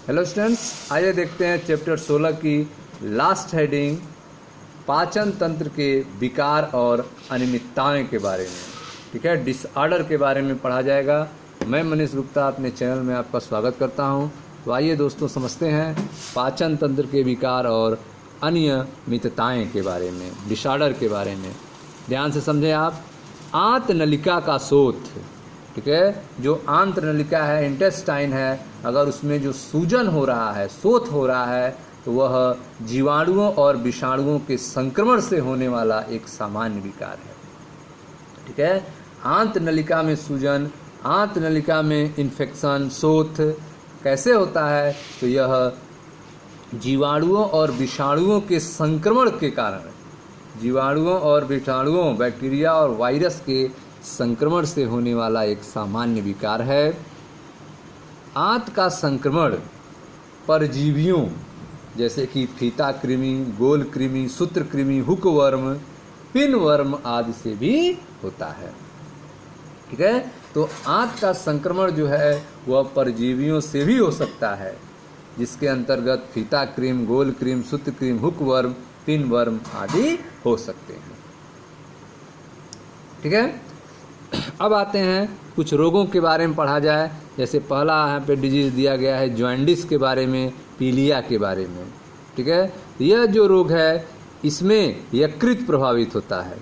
Hello students, आइए देखते हैं चैप्टर 16 की लास्ट हेडिंग पाचन तंत्र के विकार और अनियमितताएं के बारे में। ठीक है, डिसऑर्डर के बारे में पढ़ा जाएगा। मैं मनीष गुप्ता अपने चैनल में आपका स्वागत करता हूं। तो आइए दोस्तों समझते हैं पाचन तंत्र के विकार और अनियमितताएं के बारे में, डिसऑर्डर के बारे में। ध्यान से समझें आप। आंत नलिका का शोथ, ठीक है, जो आंत नलिका है, इंटेस्टाइन है, अगर उसमें जो सूजन हो रहा है, शोथ हो रहा है, तो वह जीवाणुओं और विषाणुओं के संक्रमण से होने वाला एक सामान्य विकार है। ठीक है, आंत नलिका में सूजन, आंत नलिका में इन्फेक्शन, शोथ कैसे होता है? तो यह जीवाणुओं और विषाणुओं के संक्रमण के कारण, जीवाणुओं और विषाणुओं, बैक्टीरिया और वायरस के संक्रमण से होने वाला एक सामान्य विकार है। आंत का संक्रमण परजीवियों जैसे कि फीता कृमि, गोल कृमि, सूत्र कृमि, हुकवर्म, पिनवर्म आदि से भी होता है। ठीक है, तो आंत का संक्रमण जो है वह परजीवियों से भी हो सकता है, जिसके अंतर्गत फीता कृमि, गोल कृमि, सूत्र कृमि, हुकवर्म, पिनवर्म आदि हो सकते हैं। ठीक है, अब आते हैं कुछ रोगों के बारे में पढ़ा जाए। जैसे पहला यहाँ पे डिजीज दिया गया है जॉन्डिस के बारे में, पीलिया के बारे में। ठीक है, यह जो रोग है इसमें यकृत प्रभावित होता है।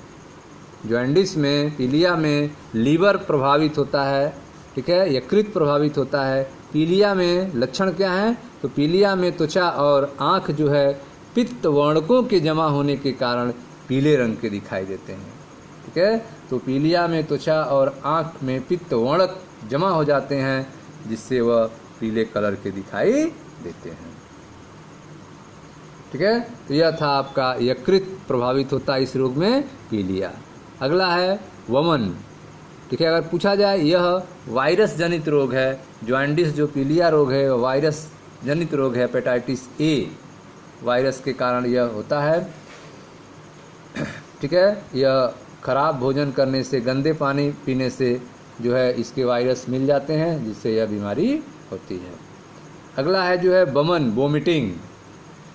जॉन्डिस में, पीलिया में लीवर प्रभावित होता है। ठीक है, यकृत प्रभावित होता है। पीलिया में लक्षण क्या हैं? तो पीलिया में त्वचा और आँख जो है पित्त वर्णकों के जमा होने के कारण पीले रंग के दिखाई देते हैं। ठीक है, तो पीलिया में त्वचा और आँख में पित्त वर्णक जमा हो जाते हैं, जिससे वह पीले कलर के दिखाई देते हैं। ठीक है, तो यह था आपका यकृत प्रभावित होता है इस रोग में, पीलिया। अगला है वमन। ठीक है, अगर पूछा जाए यह वायरस जनित रोग है। जॉन्डिस जो पीलिया रोग है वह वायरस जनित रोग है। हेपेटाइटिस ए वायरस के कारण यह होता है। ठीक है, यह खराब भोजन करने से, गंदे पानी पीने से जो है इसके वायरस मिल जाते हैं, जिससे यह बीमारी होती है। अगला है जो है बमन, वोमिटिंग।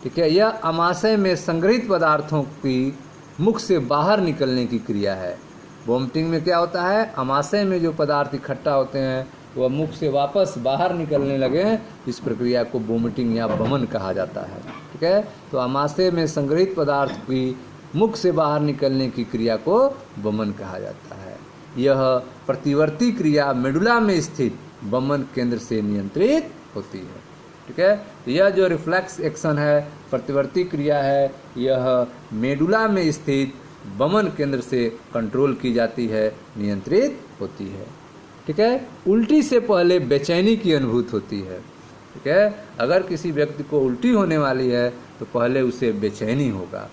ठीक है, यह आमाशय में संग्रहित पदार्थों की मुख से बाहर निकलने की क्रिया है। वोमिटिंग में क्या होता है? आमाशय में जो पदार्थ इकट्ठा होते हैं वह मुख से वापस बाहर निकलने लगे हैं, इस प्रक्रिया को वोमिटिंग या बमन कहा जाता है। ठीक है, तो आमाशय में संग्रहित पदार्थ की मुख से बाहर निकलने की क्रिया को वमन कहा जाता है। यह प्रतिवर्ती क्रिया मेडुला में स्थित वमन केंद्र से नियंत्रित होती है। ठीक है, तो यह जो रिफ्लेक्स एक्शन है, प्रतिवर्ती क्रिया है, यह मेडुला में स्थित वमन केंद्र से कंट्रोल की जाती है, नियंत्रित होती है। ठीक है, उल्टी से पहले बेचैनी की अनुभूति होती है। ठीक है, अगर किसी व्यक्ति को उल्टी होने वाली है तो पहले उसे बेचैनी होगा।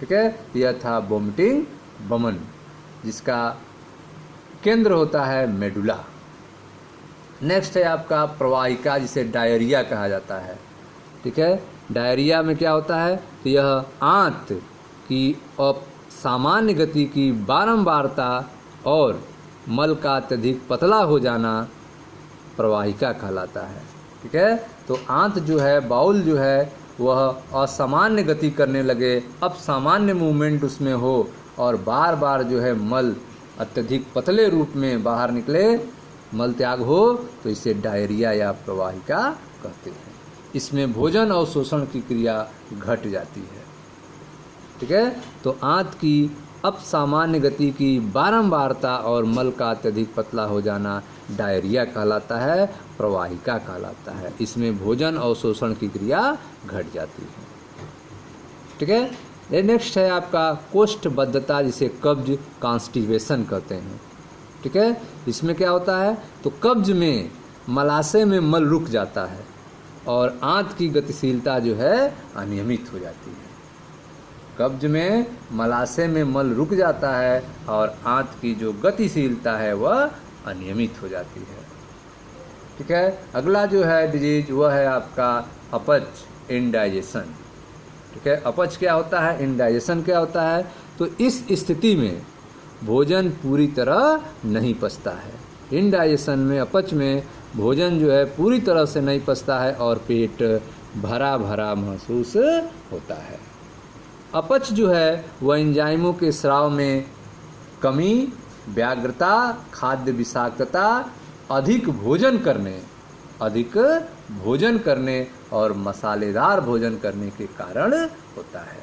ठीक है, यह था वोमिटिंग, वमन, जिसका केंद्र होता है मेडुला। नेक्स्ट है आपका प्रवाहिका, जिसे डायरिया कहा जाता है। ठीक है, डायरिया में क्या होता है? तो यह आंत की असामान्य गति की बारंबारता और मल का अत्यधिक पतला हो जाना प्रवाहिका कहलाता है। ठीक है, तो आंत जो है, बाउल जो है, वह असामान्य गति करने लगे, अब सामान्य मूवमेंट उसमें हो और बार बार जो है मल अत्यधिक पतले रूप में बाहर निकले, मल त्याग हो, तो इसे डायरिया या प्रवाहिका कहते हैं। इसमें भोजन और शोषण की क्रिया घट जाती है। ठीक है, तो आंत की अब सामान्य गति की बारंबारता और मल का अत्यधिक पतला हो जाना डायरिया कहलाता है, प्रवाहिका कहलाता है। इसमें भोजन और शोषण की क्रिया घट जाती है। ठीक है, नेक्स्ट है आपका कोष्ठबद्धता, जिसे कब्ज, कॉन्स्टिपेशन कहते हैं। ठीक है, इसमें क्या होता है? तो कब्ज में मलाशय में मल रुक जाता है और आंत की गतिशीलता जो है अनियमित हो जाती है। कब्ज में मलाशय में मल रुक जाता है और आंत की जो गतिशीलता है वह अनियमित हो जाती है। ठीक है, अगला जो है डिजीज वह है आपका अपच, इंडाइजेशन। ठीक है, अपच क्या होता है? इंडाइजेशन क्या होता है? तो इस स्थिति में भोजन पूरी तरह नहीं पचता है। इंडाइजेशन में, अपच में भोजन जो है पूरी तरह से नहीं पचता है और पेट भरा भरा महसूस होता है। अपच जो है वह एंजाइमों के स्राव में कमी, व्याग्रता, खाद्य विषाक्तता, अधिक भोजन करने और मसालेदार भोजन करने के कारण होता है।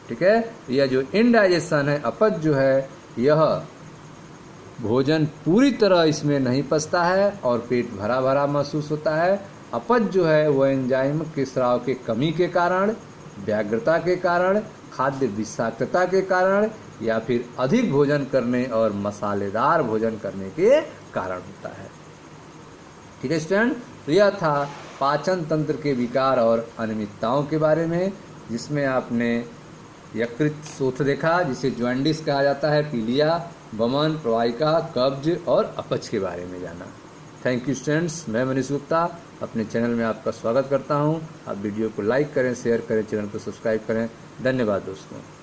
ठीक है, यह जो इनडाइजेशन है, अपच जो है, यह भोजन पूरी तरह इसमें नहीं पचता है और पेट भरा भरा महसूस होता है। अपच जो है वह एंजाइम के स्राव के कमी के कारण, व्याग्रता के कारण, खाद्य विषाक्तता के कारण या फिर अधिक भोजन करने और मसालेदार भोजन करने के कारण होता है। ठीक है स्टूडेंट, तो यह था पाचन तंत्र के विकार और अनियमितताओं के बारे में, जिसमें आपने यकृत शोथ देखा, जिसे जॉन्डिस कहा जाता है, पीलिया, वमन, प्रवाहिका, कब्ज और अपच के बारे में जाना। थैंक यू स्टूडेंट्स, मैं मनीष गुप्ता अपने चैनल में आपका स्वागत करता हूं। आप वीडियो को लाइक करें, शेयर करें, चैनल को सब्सक्राइब करें। धन्यवाद दोस्तों।